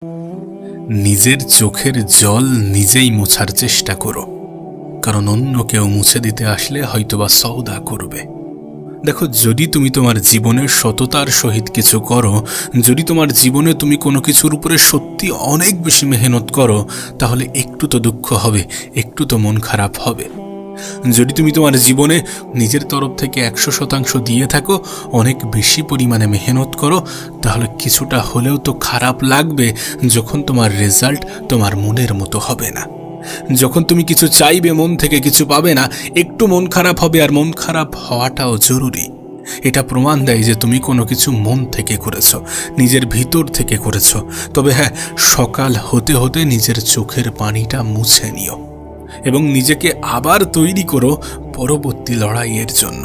নিজের চোখের জল নিজেই মোছার চেষ্টা করো, কারণ অন্য কেউ মুছে দিতে আসলে হয়তোবা সওদা করবে। দেখো, যদি তুমি তোমার জীবনের সততার সহিত কিছু করো, যদি তোমার জীবনে তুমি কোনো কিছুর উপরে সত্যি অনেক বেশি মেহনত করো, তাহলে একটু তো দুঃখ হবে, একটু তো মন খারাপ হবে। যদি তুমি তোমার জীবনে নিজের তরফ থেকে 100% দিয়ে থাকো, অনেক বেশি পরিমাণে মেহনত করো, তাহলে কিছুটা হলেও তো খারাপ লাগবে যখন তোমার রেজাল্ট তোমার মনের মতো হবে না। যখন তুমি কিছু চাইবে মন থেকে, কিছু পাবে না, একটু মন খারাপ হবে। আর মন খারাপ হওয়াটাও জরুরি। এটা প্রমাণ দেয় যে তুমি কোনো কিছু মন থেকে করেছো, নিজের ভিতর থেকে করেছো। তবে হ্যাঁ, সকাল হতে হতে নিজের চোখের পানিটা মুছে নিও এবং নিজেকে আবার তৈরি করো পরবর্তী লড়াইয়ের জন্য।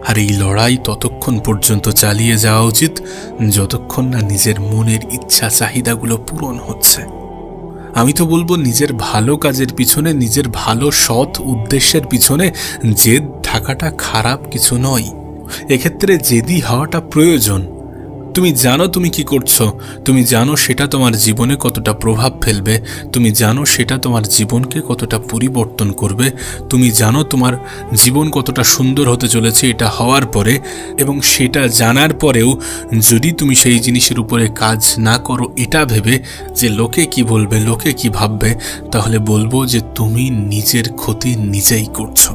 আর এই লড়াই ততক্ষণ পর্যন্ত চালিয়ে যাওয়া উচিত যতক্ষণ না নিজের মনের ইচ্ছা চাহিদাগুলো পূরণ হচ্ছে। আমি তো বলবো, নিজের ভালো কাজের পিছনে, নিজের ভালো সৎ উদ্দেশ্যের পিছনে জেদ থাকাটা খারাপ কিছু নয়। এক্ষেত্রে জেদি হওয়াটা প্রয়োজন। তুমি জানো তুমি কি করছো, তুমি জানো সেটা তোমার জীবনে কতটা প্রভাব ফেলবে, তুমি জানো সেটা তোমার জীবনকে কতটা পরিবর্তন করবে, তুমি জানো তোমার জীবন কতটা সুন্দর হতে চলেছে এটা হওয়ার পরে। এবং সেটা জানার পরেও যদি তুমি সেই জিনিসের উপরে কাজ না করো এটা ভেবে যে লোকে কি বলবে, লোকে কি ভাববে, তাহলে বলবো যে তুমি নিজের ক্ষতি নিজেই করছো।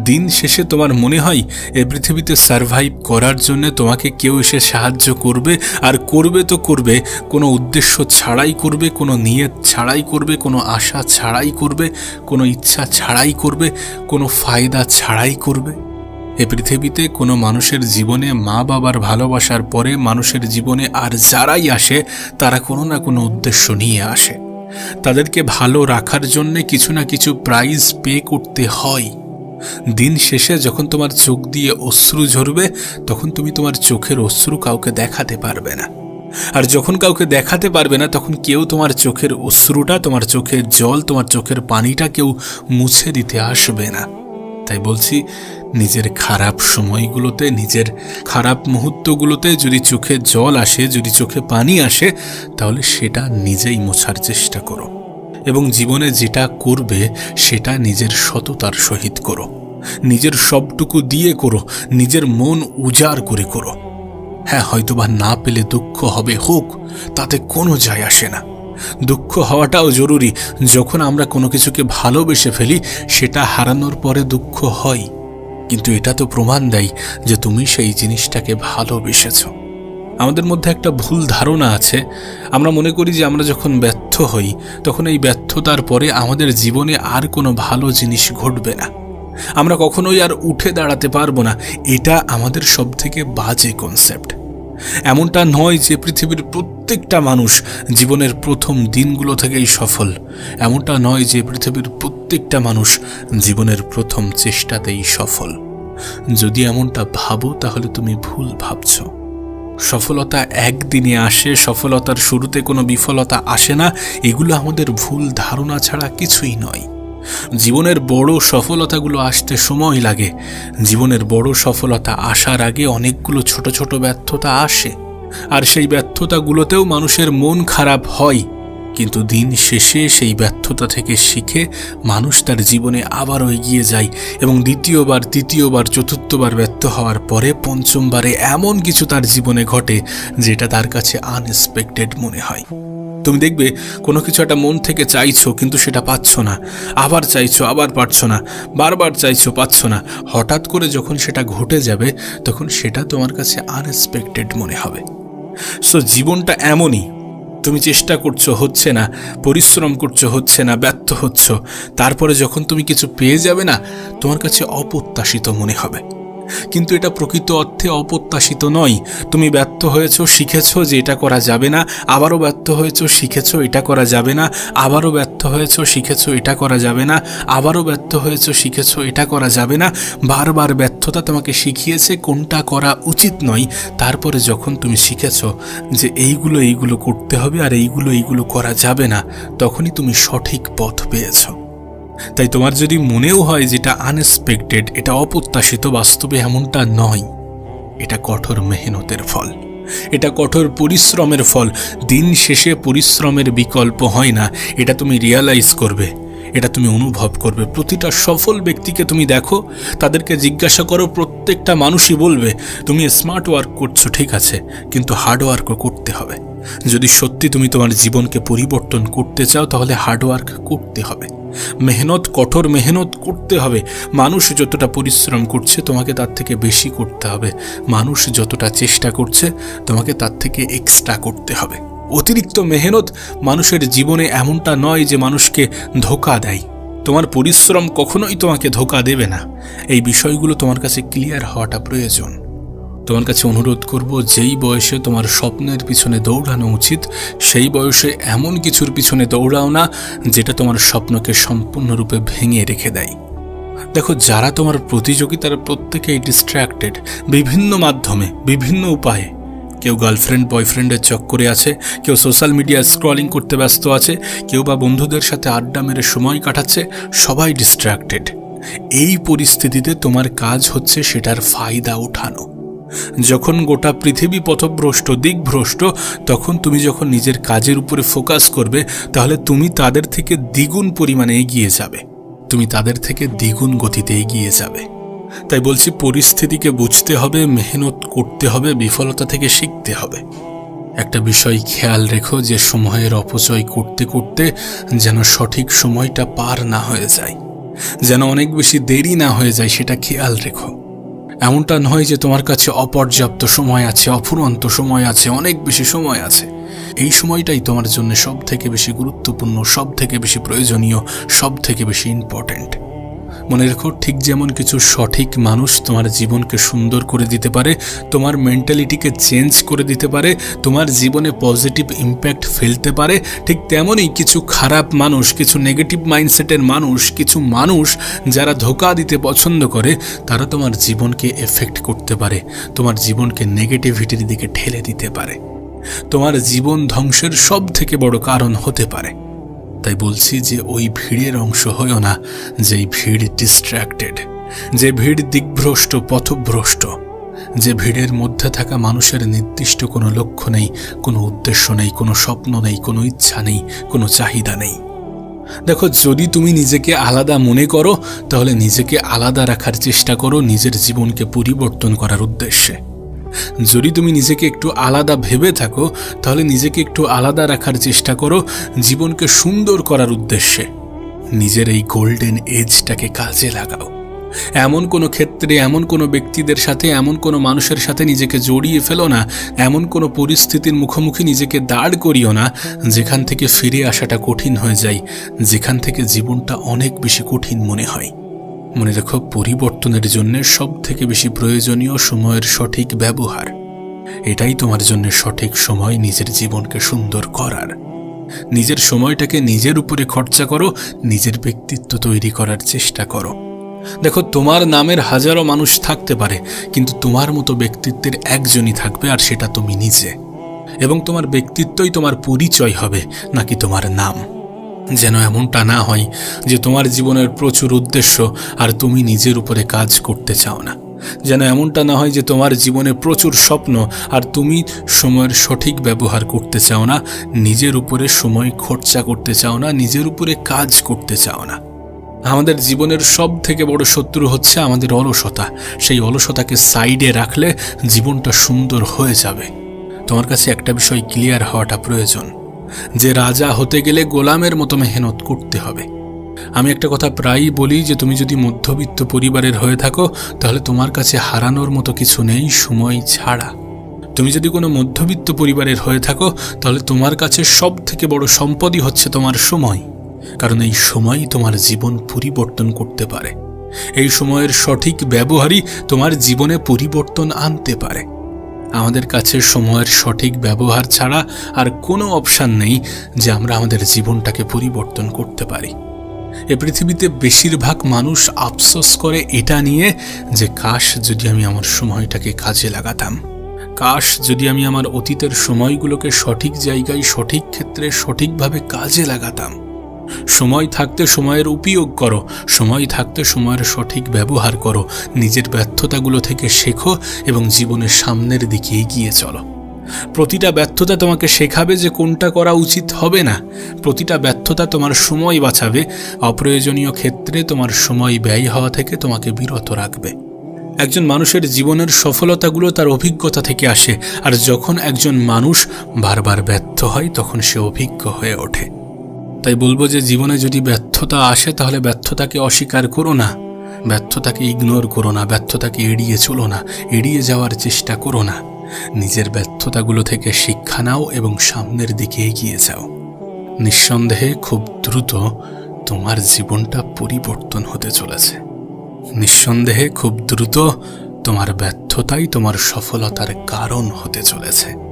দিন শেষে তোমার মনে হয় এই পৃথিবীতে সারভাইভ করার জন্য তোমাকে কেউ এসে সাহায্য করবে, আর করবে তো করবে কোনো উদ্দেশ্য ছাড়াই করবে, কোনো নিয়ত ছাড়াই করবে, কোনো আশা ছাড়াই করবে, কোনো ইচ্ছা ছাড়াই করবে, কোনো ফায়দা ছাড়াই করবে। এ পৃথিবীতে কোনো মানুষের জীবনে মা বাবার ভালোবাসার পরে মানুষের জীবনে আর যারাই আসে তারা কোনো না কোনো উদ্দেশ্য নিয়ে আসে। তাদেরকে ভালো রাখার জন্যে কিছু না কিছু প্রাইজ পে করতে হয়। দিন শেষে যখন তোমার চোখ দিয়ে অশ্রু ঝরবে, তখন তুমি তোমার চোখের অশ্রু কাউকে দেখাতে পারবে না। আর যখন কাউকে দেখাতে পারবে না, তখন কেউ তোমার চোখের অশ্রুটা, তোমার চোখের জল, তোমার চোখের পানিটা কেউ মুছে দিতে আসবে না। তাই বলছি, নিজের খারাপ সময়গুলোতে, নিজের খারাপ মুহূর্তগুলোতে যদি চোখে জল আসে, যদি চোখে পানি আসে, তাহলে সেটা নিজেই মোছার চেষ্টা করো। এবং জীবনে যেটা করবে সেটা নিজের সততার সহিত করো, নিজের সবটুকু দিয়ে করো, নিজের মন উজাড় করে করো। হ্যাঁ, হয়তোবা না পেলে দুঃখ হবে, হোক, তাতে কোনো যায় আসে না। দুঃখ হওয়াটাও জরুরি। যখন আমরা কোনো কিছুকে ভালোবেসে ফেলি, সেটা হারানোর পরে দুঃখ হয়, কিন্তু এটা তো প্রমাণ দেয় যে তুমি সেই জিনিসটাকে ভালোবেসেছো। আমাদের মধ্যে একটা ভুল ধারণা আছে। আমরা মনে করি যে আমরা যখন ব্যর্থ হই, তখন এই ব্যর্থতার পরে আমাদের জীবনে আর কোনো ভালো জিনিস ঘটবে না, আমরা কখনোই আর উঠে দাঁড়াতে পারবো না। এটা আমাদের সবথেকে বাজে কনসেপ্ট। এমনটা নয় যে পৃথিবীর প্রত্যেকটা মানুষ জীবনের প্রথম দিনগুলো থেকেই সফল। এমনটা নয় যে পৃথিবীর প্রত্যেকটা মানুষ জীবনের প্রথম চেষ্টাতেই সফল। যদি এমনটা ভাবো, তাহলে তুমি ভুল ভাবছো। সফলতা একদিনে আসে, সফলতার শুরুতে কোনো বিফলতা আসে না। এগুলো আমাদের ভুল ধারণা ছাড়া কিছুই নয়। জীবনের বড় সফলতাগুলো আসতে সময় লাগে। জীবনের বড় সফলতা আসার আগে অনেকগুলো ছোট ছোট ব্যর্থতা আসে, আর সেই ব্যর্থতাগুলোতেও মানুষের মন খারাপ হয়। কিন্তু দিন শেষে সেই ব্যর্থতা থেকে শিখে মানুষ তার জীবনে আবারও এগিয়ে যায় এবং দ্বিতীয়বার, তৃতীয়বার, চতুর্থবার ব্যর্থ হওয়ার পরে পঞ্চমবারে এমন কিছু তার জীবনে ঘটে যেটা তার কাছে আনএক্সপেক্টেড মনে হয়। তুমি দেখবে কোনো কিছু একটা মন থেকে চাইছো, কিন্তু সেটা পাচ্ছ না, আবার চাইছো, আবার পারছো না, বারবার চাইছো, পাচ্ছ না। হঠাৎ করে যখন সেটা ঘটে যাবে, তখন সেটা তোমার কাছে আনএক্সপেক্টেড মনে হবে। সো জীবনটা এমনই। তুমি চেষ্টা করছো, হচ্ছে না, পরিশ্রম করছো, হচ্ছে না, ব্যর্থ হচ্ছ। তারপরে যখন তুমি কিছু পেয়ে যাবে না, তোমার কাছে অপ্রত্যাশিত মনে হবে। কিন্তু এটা প্রকৃত অর্থে অপ্রত্যাশিত নয়। তুমি ব্যর্থ হয়েছো, শিখেছো যে এটা করা যাবে না, আবারও ব্যর্থ হয়েছো, শিখেছো এটা করা যাবে না, আবারও ব্যর্থ হয়েছো, শিখেছো এটা করা যাবে না, আবারও ব্যর্থ হয়েছো, শিখেছো এটা করা যাবে না। বারবার ব্যর্থতা তোমাকে শিখিয়েছে কোনটা করা উচিত নয়। তারপরে যখন তুমি শিখেছো যে এইগুলো করতে হবে আর এইগুলো করা যাবে না, তখনই তুমি সঠিক পথ পেয়েছো। তাই তোমার যদি মনেও হয় যেটা আনএক্সপেক্টেড, এটা অপ্রত্যাশিত, বাস্তবে এমনটা নয়। এটা কঠোর মেহনতের ফল। এটা কঠোর পরিশ্রমের ফল। দিন শেষে পরিশ্রমের বিকল্প হয় না, এটা তুমি রিয়ালাইজ করবে, এটা তুমি অনুভব করবে। প্রতিটা সফল ব্যক্তিকে তুমি দেখো, তাদেরকে জিজ্ঞাসা করো, প্রত্যেকটা মানুষই বলবে তুমি স্মার্ট ওয়ার্ক করছো ঠিক আছে, কিন্তু হার্ড ওয়ার্কও করতে হবে। যদি সত্যি তুমি তোমার জীবনকে পরিবর্তন করতে চাও তাহলে হার্ড ওয়ার্ক করতে হবে, মেহনত, কঠোর মেহনত করতে হবে। মানুষ যতটা পরিশ্রম করছে তোমাকে তার থেকে বেশি করতে হবে, মানুষ যতটা চেষ্টা করছে তোমাকে তার থেকে এক্সট্রা করতে হবে। অতিরিক্ত মেহনত মানুষের জীবনে এমনটা নয় যে মানুষকে ধোঁকা দেয়। তোমার পরিশ্রম কখনোই তোমাকে ধোঁকা দেবে না। এই বিষয়গুলো তোমার কাছে ক্লিয়ার হওয়াটা প্রয়োজন। তোমার কাছে অনুরোধ করব, যেই বয়সে তোমার স্বপ্নের পিছনে দৌড়ানো উচিত সেই বয়সে এমন কিছুর পিছনে দৌড়াও না যেটা তোমার স্বপ্নকে সম্পূর্ণরূপে ভেঙে রেখে দেয়। দেখো, যারা তোমার প্রতিযোগী তারা প্রত্যেকেই ডিস্ট্র্যাক্টেড, বিভিন্ন মাধ্যমে, বিভিন্ন উপায়ে। কেউ গার্লফ্রেন্ড বয়ফ্রেন্ডের চক্করে আছে, কেউ সোশ্যাল মিডিয়া স্ক্রলিং করতে ব্যস্ত আছে, কেউ বা বন্ধুদের সাথে আড্ডা মেরে সময় কাটাচ্ছে। সবাই ডিস্ট্র্যাক্টেড। এই পরিস্থিতিতে তোমার কাজ হচ্ছে সেটার ফায়দা ওঠানো। যখন গোটা পৃথিবী পথভ্রষ্ট, দিকভ্রষ্ট, তখন তুমি যখন নিজের কাজের উপরে ফোকাস করবে তাহলে তুমি তাদের থেকে দ্বিগুণ পরিমাণে এগিয়ে যাবে, তুমি তাদের থেকে দ্বিগুণ গতিতে এগিয়ে যাবে। তাই বলছি, পরিস্থিতিকে বুঝতে হবে, মেহনত করতে হবে, বিফলতা থেকে শিখতে হবে। একটা বিষয় খেয়াল রেখো যে সময়ের অপচয় করতে করতে যেন সঠিক সময়টা পার না হয়ে যায়, যেন অনেক বেশি দেরি না হয়ে যায়, সেটা খেয়াল রেখো। এমনটা নয় যে তোমার কাছে অপর্যাপ্ত সময় আছে, অফুরন্ত সময় আছে, অনেক বেশি সময় আছে। এই সময়টাই তোমার জন্য সব থেকে বেশি গুরুত্বপূর্ণ, সব থেকে বেশি প্রয়োজনীয়, সব থেকে বেশি ইম্পর্ট্যান্ট। মনে রেখো, ঠিক যেমন কিছু সঠিক মানুষ তোমার জীবনকে সুন্দর করে দিতে পারে, তোমার মেন্টালিটিকে চেঞ্জ করে দিতে পারে, তোমার জীবনে পজিটিভ ইম্প্যাক্ট ফেলতে পারে, ঠিক তেমনই কিছু খারাপ মানুষ, কিছু নেগেটিভ মাইন্ডসেটের মানুষ, কিছু মানুষ যারা ধোঁকা দিতে পছন্দ করে, তারা তোমার জীবনকে এফেক্ট করতে পারে, তোমার জীবনকে নেগেটিভিটির দিকে ঠেলে দিতে পারে, তোমার জীবন ধ্বংসের সব থেকে বড় কারণ হতে পারে। তাই বলছি যে ওই ভিড়ের অংশ হয়ো না, যেই ভিড় ডিস্ট্র্যাক্টেড, যে ভিড় দিকভ্রষ্ট, পথভ্রষ্ট, যে ভিড়ের মধ্যে থাকা মানুষের নির্দিষ্ট কোনো লক্ষ্য নেই, কোনো উদ্দেশ্য নেই, কোনো স্বপ্ন নেই, কোনো ইচ্ছা নেই, কোনো চাহিদা নেই। দেখো, যদি তুমি নিজেকে আলাদা মনে করো তাহলে নিজেকে আলাদা রাখার চেষ্টা করো নিজের জীবনকে পরিবর্তন করার উদ্দেশ্যে। যদি তুমি নিজেকে একটু আলাদা ভেবে থাকো তাহলে নিজেকে একটু আলাদা রাখার চেষ্টা করো জীবনকে সুন্দর করার উদ্দেশ্যে। নিজের এই গোল্ডেন এজটাকে কাজে লাগাও। এমন কোনো ক্ষেত্রে, এমন কোনো ব্যক্তিদের সাথে, এমন কোনো মানুষের সাথে নিজেকে জড়িয়ে ফেলো না, এমন কোনো পরিস্থিতির মুখোমুখি নিজেকে দাঁড় করিও না যেখান থেকে ফিরে আসাটা কঠিন হয়ে যায়, যেখান থেকে জীবনটা অনেক বেশি কঠিন মনে হয়। মনে রেখো, পরিবর্তনের জন্য সব থেকে বেশি প্রয়োজনীয় সময়ের সঠিক ব্যবহার। এটাই তোমার জন্য সঠিক সময় নিজের জীবনকে সুন্দর করার। নিজের সময়টাকে নিজের উপরে খরচা করো, নিজের ব্যক্তিত্ব তৈরি করার চেষ্টা করো। দেখো, তোমার নামের হাজারো মানুষ থাকতে পারে, কিন্তু তোমার মতো ব্যক্তিত্বের একজনই থাকবে, আর সেটা তুমি নিজে। এবং তোমার ব্যক্তিত্বই তোমার পরিচয় হবে, নাকি তোমার নাম। যেন এমনটা না হয় যে তোমার জীবনের প্রচুর উদ্দেশ্য আর তুমি নিজের উপরে কাজ করতে চাও না। যেন এমনটা না হয় যে তোমার জীবনে প্রচুর স্বপ্ন আর তুমি সময়ের সঠিক ব্যবহার করতে চাও না, নিজের উপরে সময় খরচা করতে চাও না, নিজের উপরে কাজ করতে চাও না। আমাদের জীবনের সব থেকে বড় শত্রু হচ্ছে আমাদের অলসতা। সেই অলসতাকে সাইডে রাখলে জীবনটা সুন্দর হয়ে যাবে। তোমার কাছে একটা বিষয় ক্লিয়ার হওয়াটা প্রয়োজন যে রাজা হতে গেলে গোলামের মতো মেহনত করতে হবে। আমি একটা কথা প্রায়ই বলি যে তুমি যদি মধ্যবিত্ত পরিবারের হয়ে থাকো তাহলে তোমার কাছে হারানোর মতো কিছু নেই সময় ছাড়া। তুমি যদি কোনো মধ্যবিত্ত পরিবারের হয়ে থাকো তাহলে তোমার কাছে সব থেকে বড় সম্পদই হচ্ছে তোমার সময়, কারণ এই সময়ই তোমার জীবন পরিবর্তন করতে পারে। এই সময়ের সঠিক ব্যবহারই তোমার জীবনে পরিবর্তন আনতে পারে। আমাদের কাছে সময়ের সঠিক ব্যবহার ছাড়া আর কোনো অপশান নেই যে আমরা আমাদের জীবনটাকে পরিবর্তন করতে পারি। এ পৃথিবীতে বেশিরভাগ মানুষ আফসোস করে এটা নিয়ে যে কাশ যদি আমি আমার সময়টাকে কাজে লাগাতাম, কাশ যদি আমি আমার অতীতের সময়গুলোকে সঠিক জায়গায়, সঠিক ক্ষেত্রে, সঠিকভাবে কাজে লাগাতাম। সময় থাকতে সময়ের উপয়োগ করো, সময় থাকতে সময়ের সঠিক ব্যবহার করো, নিজের ব্যর্থতাগুলো থেকে শেখো এবং জীবনের সামনের দিকে এগিয়ে চলো। প্রতিটা ব্যর্থতা তোমাকে শেখাবে যে কোনটা করা উচিত হবে না। প্রতিটা ব্যর্থতা তোমার সময় বাঁচাবে, অপ্রয়োজনীয় ক্ষেত্রে তোমার সময় ব্যয় হওয়া থেকে তোমাকে বিরত রাখবে। একজন মানুষের জীবনের সফলতাগুলো তার অভিজ্ঞতা থেকে আসে, আর যখন একজন মানুষ বারবার ব্যর্থ হয় তখন সে অভিজ্ঞ হয়ে ওঠে। তাই বলবো যে জীবনে যদি ব্যর্থতা আসে তাহলে ব্যর্থতাকে অস্বীকার করো না, ব্যর্থতাকে ইগনোর করো না, ব্যর্থতাকে এড়িয়ে চলো না, এড়িয়ে যাওয়ার চেষ্টা করো না। নিজের ব্যর্থতাগুলো থেকে শিক্ষা নাও এবং সামনের দিকে এগিয়ে যাও। নিঃসন্দেহে খুব দ্রুত তোমার জীবনটা পরিবর্তন হতে চলেছে। নিঃসন্দেহে খুব দ্রুত তোমার ব্যর্থতাই তোমার সফলতার কারণ হতে চলেছে।